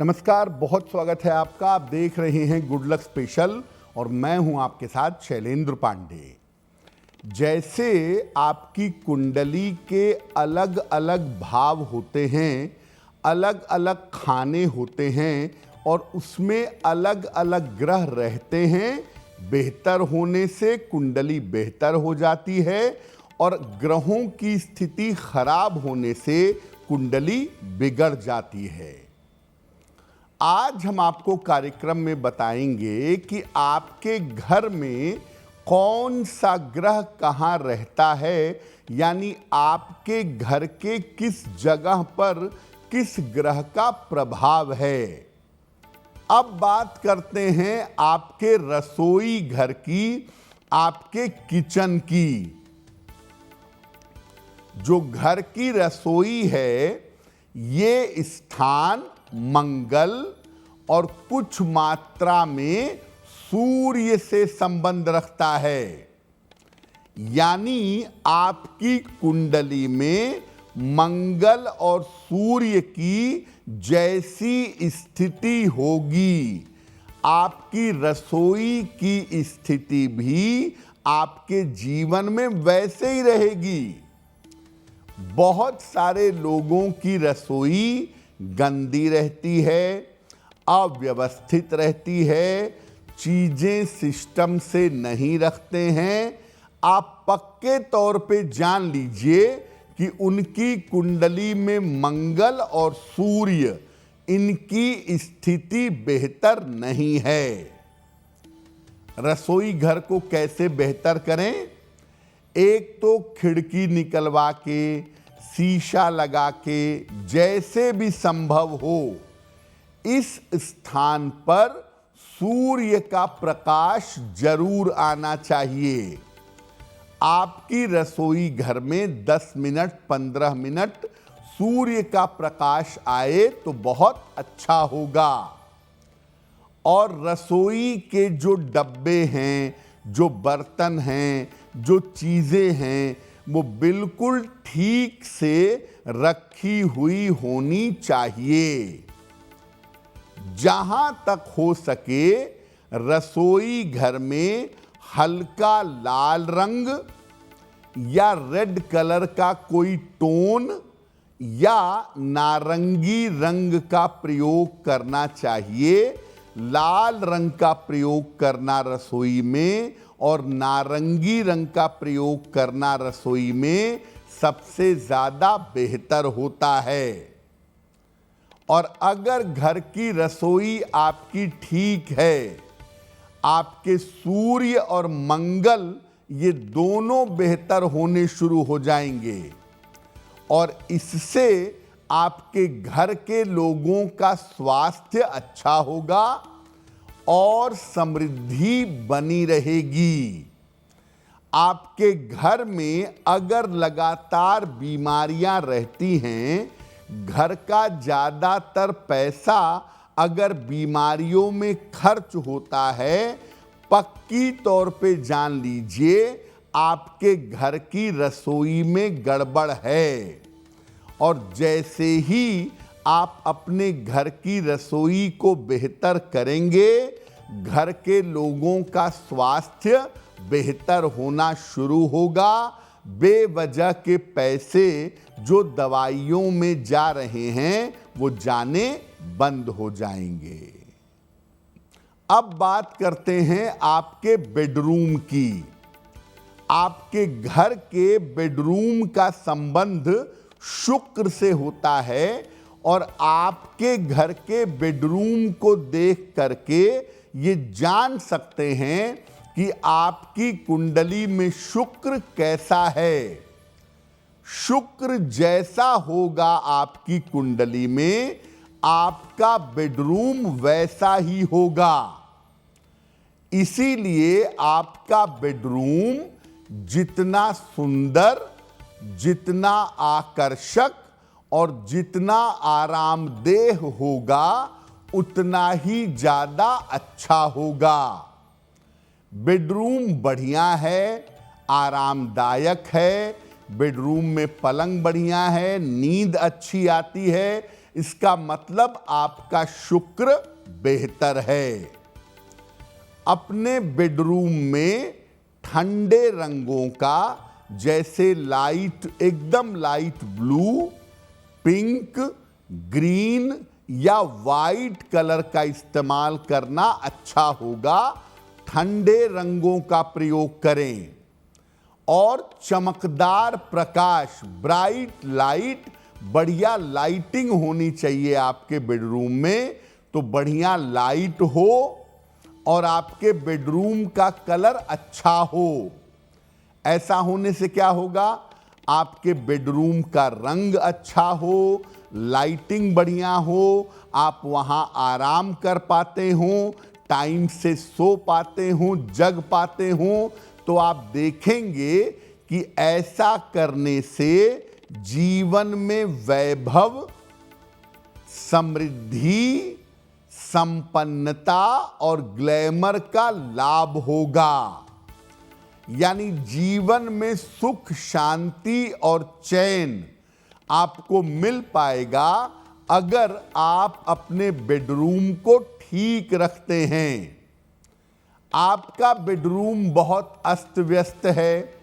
नमस्कार, बहुत स्वागत है आपका। आप देख रहे हैं गुड लक स्पेशल और मैं हूं आपके साथ शैलेंद्र पांडे। जैसे आपकी कुंडली के अलग अलग भाव होते हैं, अलग अलग खाने होते हैं और उसमें अलग अलग ग्रह रहते हैं, बेहतर होने से कुंडली बेहतर हो जाती है और ग्रहों की स्थिति खराब होने से कुंडली बिगड़ जाती है। आज हम आपको कार्यक्रम में बताएंगे कि आपके घर में कौन सा ग्रह कहाँ रहता है, यानी आपके घर के किस जगह पर किस ग्रह का प्रभाव है। अब बात करते हैं आपके रसोई घर की, आपके किचन की। जो घर की रसोई है, ये स्थान मंगल और कुछ मात्रा में सूर्य से संबंध रखता है। यानी आपकी कुंडली में मंगल और सूर्य की जैसी स्थिति होगी, आपकी रसोई की स्थिति भी आपके जीवन में वैसे ही रहेगी। बहुत सारे लोगों की रसोई गंदी रहती है, अव्यवस्थित रहती है, चीजें सिस्टम से नहीं रखते हैं। आप पक्के तौर पे जान लीजिए कि उनकी कुंडली में मंगल और सूर्य, इनकी स्थिति बेहतर नहीं है। रसोई घर को कैसे बेहतर करें? एक तो खिड़की निकलवा के, शीशा लगा के, जैसे भी संभव हो इस स्थान पर सूर्य का प्रकाश जरूर आना चाहिए। आपकी रसोई घर में 10 मिनट 15 मिनट सूर्य का प्रकाश आए तो बहुत अच्छा होगा। और रसोई के जो डब्बे हैं, जो बर्तन हैं, जो चीजें हैं, वो बिल्कुल ठीक से रखी हुई होनी चाहिए। जहां तक हो सके रसोई घर में हल्का लाल रंग या रेड कलर का कोई टोन या नारंगी रंग का प्रयोग करना चाहिए। लाल रंग का प्रयोग करना रसोई में और नारंगी रंग का प्रयोग करना रसोई में सबसे ज्यादा बेहतर होता है। और अगर घर की रसोई आपकी ठीक है, आपके सूर्य और मंगल ये दोनों बेहतर होने शुरू हो जाएंगे और इससे आपके घर के लोगों का स्वास्थ्य अच्छा होगा और समृद्धि बनी रहेगी। आपके घर में अगर लगातार बीमारियां रहती हैं, घर का ज्यादातर पैसा अगर बीमारियों में खर्च होता है, पक्की तौर पे जान लीजिए आपके घर की रसोई में गड़बड़ है। और जैसे ही आप अपने घर की रसोई को बेहतर करेंगे, घर के लोगों का स्वास्थ्य बेहतर होना शुरू होगा। बेवजह के पैसे जो दवाइयों में जा रहे हैं वो जाने बंद हो जाएंगे। अब बात करते हैं आपके बेडरूम की। आपके घर के बेडरूम का संबंध शुक्र से होता है और आपके घर के बेडरूम को देख करके ये जान सकते हैं कि आपकी कुंडली में शुक्र कैसा है। शुक्र जैसा होगा आपकी कुंडली में, आपका बेडरूम वैसा ही होगा। इसीलिए आपका बेडरूम जितना सुंदर, जितना आकर्षक और जितना आरामदेह होगा, उतना ही ज्यादा अच्छा होगा। बेडरूम बढ़िया है, आरामदायक है, बेडरूम में पलंग बढ़िया है, नींद अच्छी आती है, इसका मतलब आपका शुक्र बेहतर है। अपने बेडरूम में ठंडे रंगों का, जैसे लाइट, एकदम लाइट ब्लू, पिंक, ग्रीन या वाइट कलर का इस्तेमाल करना अच्छा होगा। ठंडे रंगों का प्रयोग करें और चमकदार प्रकाश, ब्राइट लाइट, बढ़िया लाइटिंग होनी चाहिए आपके बेडरूम में। तो बढ़िया लाइट हो और आपके बेडरूम का कलर अच्छा हो। ऐसा होने से क्या होगा, आपके बेडरूम का रंग अच्छा हो, लाइटिंग बढ़िया हो, आप वहां आराम कर पाते हो, टाइम से सो पाते हो, जग पाते हो। तो आप देखेंगे कि ऐसा करने से जीवन में वैभव, समृद्धि, संपन्नता और ग्लैमर का लाभ होगा। यानी जीवन में सुख, शांति और चैन आपको मिल पाएगा अगर आप अपने बेडरूम को ठीक रखते हैं। आपका बेडरूम बहुत अस्त व्यस्त है,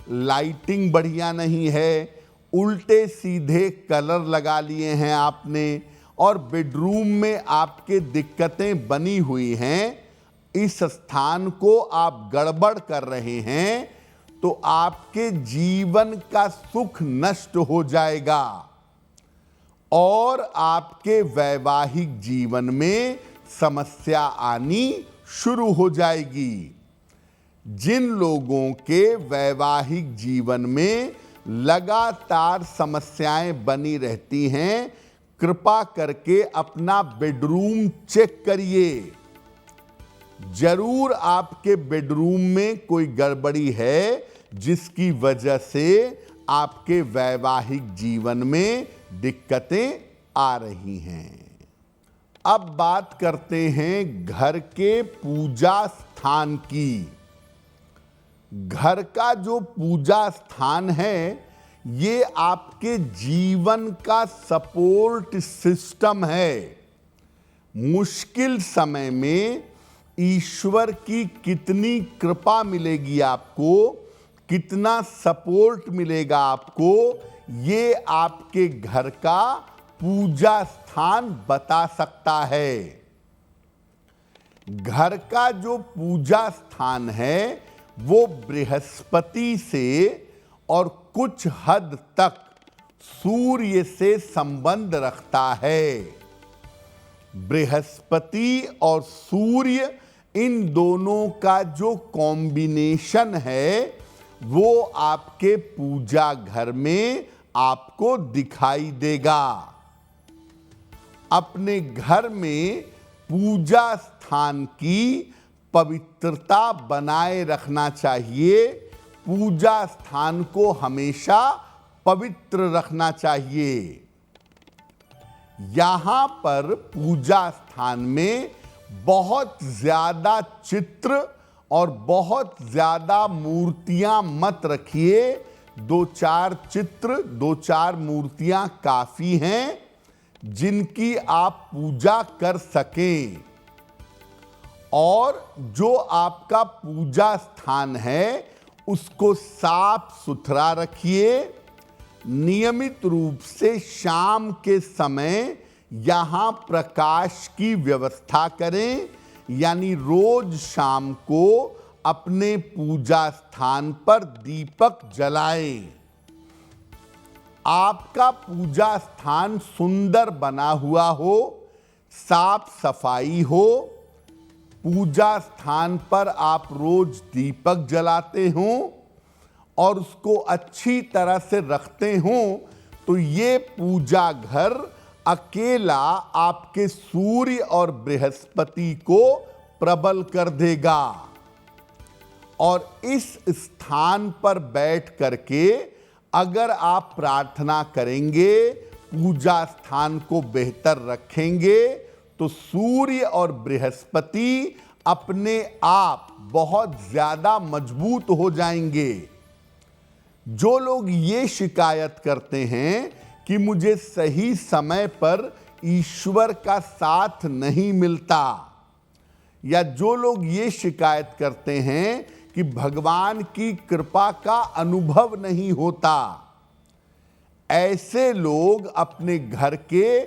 लाइटिंग बढ़िया नहीं है, उल्टे सीधे कलर लगा लिए हैं आपने और बेडरूम में आपके दिक्कतें बनी हुई हैं, इस स्थान को आप गड़बड़ कर रहे हैं, तो आपके जीवन का सुख नष्ट हो जाएगा और आपके वैवाहिक जीवन में समस्या आनी शुरू हो जाएगी। जिन लोगों के वैवाहिक जीवन में लगातार समस्याएं बनी रहती हैं, कृपा करके अपना बेडरूम चेक करिए। जरूर आपके बेडरूम में कोई गड़बड़ी है जिसकी वजह से आपके वैवाहिक जीवन में दिक्कतें आ रही हैं। अब बात करते हैं घर के पूजा स्थान की। घर का जो पूजा स्थान है, ये आपके जीवन का सपोर्ट सिस्टम है। मुश्किल समय में ईश्वर की कितनी कृपा मिलेगी आपको, कितना सपोर्ट मिलेगा आपको, ये आपके घर का पूजा स्थान बता सकता है। घर का जो पूजा स्थान है वो बृहस्पति से और कुछ हद तक सूर्य से संबंध रखता है। बृहस्पति और सूर्य, इन दोनों का जो कॉम्बिनेशन है वो आपके पूजा घर में आपको दिखाई देगा। अपने घर में पूजा स्थान की पवित्रता बनाए रखना चाहिए। पूजा स्थान को हमेशा पवित्र रखना चाहिए। यहां पर पूजा स्थान में बहुत ज्यादा चित्र और बहुत ज्यादा मूर्तियां मत रखिए। 2-4 चित्र, 2-4 मूर्तियां काफी हैं जिनकी आप पूजा कर सकें। और जो आपका पूजा स्थान है उसको साफ सुथरा रखिए। नियमित रूप से शाम के समय यहां प्रकाश की व्यवस्था करें। यानी रोज शाम को अपने पूजा स्थान पर दीपक जलाएं। आपका पूजा स्थान सुंदर बना हुआ हो, साफ सफाई हो, पूजा स्थान पर आप रोज दीपक जलाते हो और उसको अच्छी तरह से रखते हो, तो ये पूजा घर अकेला आपके सूर्य और बृहस्पति को प्रबल कर देगा। और इस स्थान पर बैठ करके अगर आप प्रार्थना करेंगे, पूजा स्थान को बेहतर रखेंगे, तो सूर्य और बृहस्पति अपने आप बहुत ज्यादा मजबूत हो जाएंगे। जो लोग ये शिकायत करते हैं कि मुझे सही समय पर ईश्वर का साथ नहीं मिलता, या जो लोग ये शिकायत करते हैं कि भगवान की कृपा का अनुभव नहीं होता, ऐसे लोग अपने घर के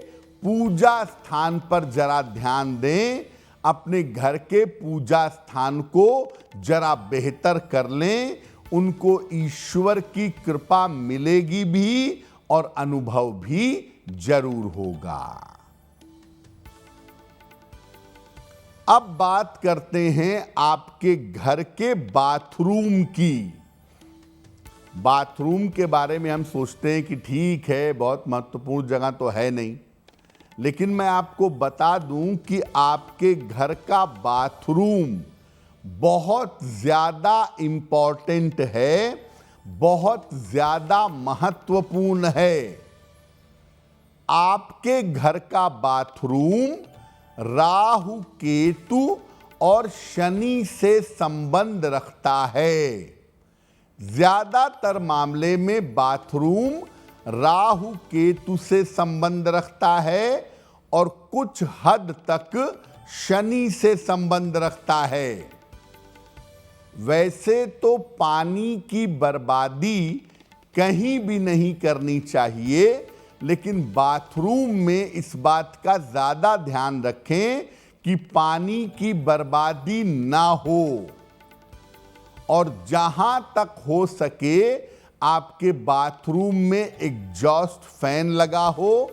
पूजा स्थान पर जरा ध्यान दें, अपने घर के पूजा स्थान को जरा बेहतर कर लें, उनको ईश्वर की कृपा मिलेगी भी और अनुभव भी जरूर होगा। अब बात करते हैं आपके घर के बाथरूम की। बाथरूम के बारे में हम सोचते हैं कि ठीक है, बहुत महत्वपूर्ण जगह तो है नहीं, लेकिन मैं आपको बता दूं कि आपके घर का बाथरूम बहुत ज़्यादा इम्पॉर्टेंट है, बहुत ज़्यादा महत्वपूर्ण है। आपके घर का बाथरूम राहु, केतु और शनि से संबंध रखता है। ज्यादातर मामले में बाथरूम राहु केतु से संबंध रखता है और कुछ हद तक शनि से संबंध रखता है। वैसे तो पानी की बर्बादी कहीं भी नहीं करनी चाहिए, लेकिन बाथरूम में इस बात का ज्यादा ध्यान रखें कि पानी की बर्बादी ना हो, और जहां तक हो सके आपके बाथरूम में एग्जॉस्ट फैन लगा हो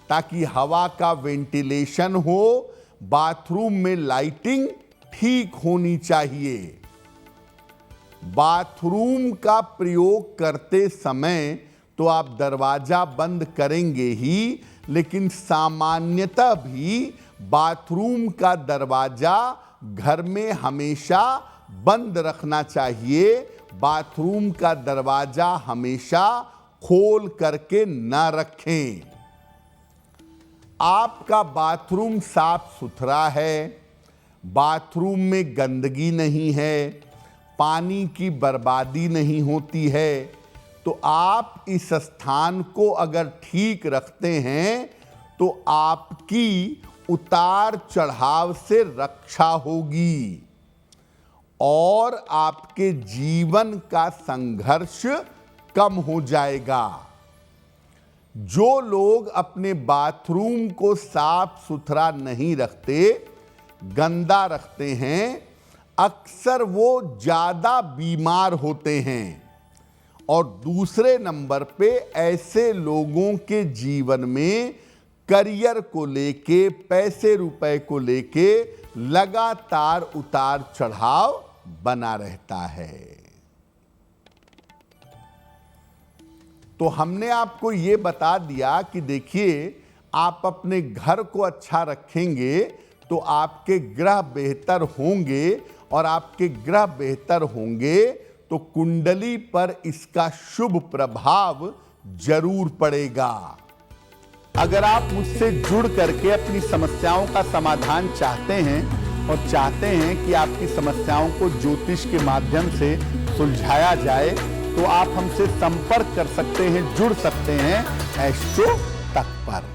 ताकि हवा का वेंटिलेशन हो। बाथरूम में लाइटिंग ठीक होनी चाहिए। बाथरूम का प्रयोग करते समय तो आप दरवाजा बंद करेंगे ही, लेकिन सामान्यतः भी बाथरूम का दरवाजा घर में हमेशा बंद रखना चाहिए। बाथरूम का दरवाजा हमेशा खोल करके ना रखें। आपका बाथरूम साफ सुथरा है, बाथरूम में गंदगी नहीं है, पानी की बर्बादी नहीं होती है, तो आप इस स्थान को अगर ठीक रखते हैं तो आपकी उतार चढ़ाव से रक्षा होगी और आपके जीवन का संघर्ष कम हो जाएगा। जो लोग अपने बाथरूम को साफ सुथरा नहीं रखते, गंदा रखते हैं, अक्सर वो ज़्यादा बीमार होते हैं। और दूसरे नंबर पे ऐसे लोगों के जीवन में करियर को लेके, पैसे रुपए को लेके लगातार उतार चढ़ाव बना रहता है। तो हमने आपको ये बता दिया कि देखिए, आप अपने घर को अच्छा रखेंगे तो आपके ग्रह बेहतर होंगे, और आपके ग्रह बेहतर होंगे तो कुंडली पर इसका शुभ प्रभाव जरूर पड़ेगा। अगर आप मुझसे जुड़ करके अपनी समस्याओं का समाधान चाहते हैं और चाहते हैं कि आपकी समस्याओं को ज्योतिष के माध्यम से सुलझाया जाए, तो आप हमसे संपर्क कर सकते हैं, जुड़ सकते हैं एस्ट्रो तक पर।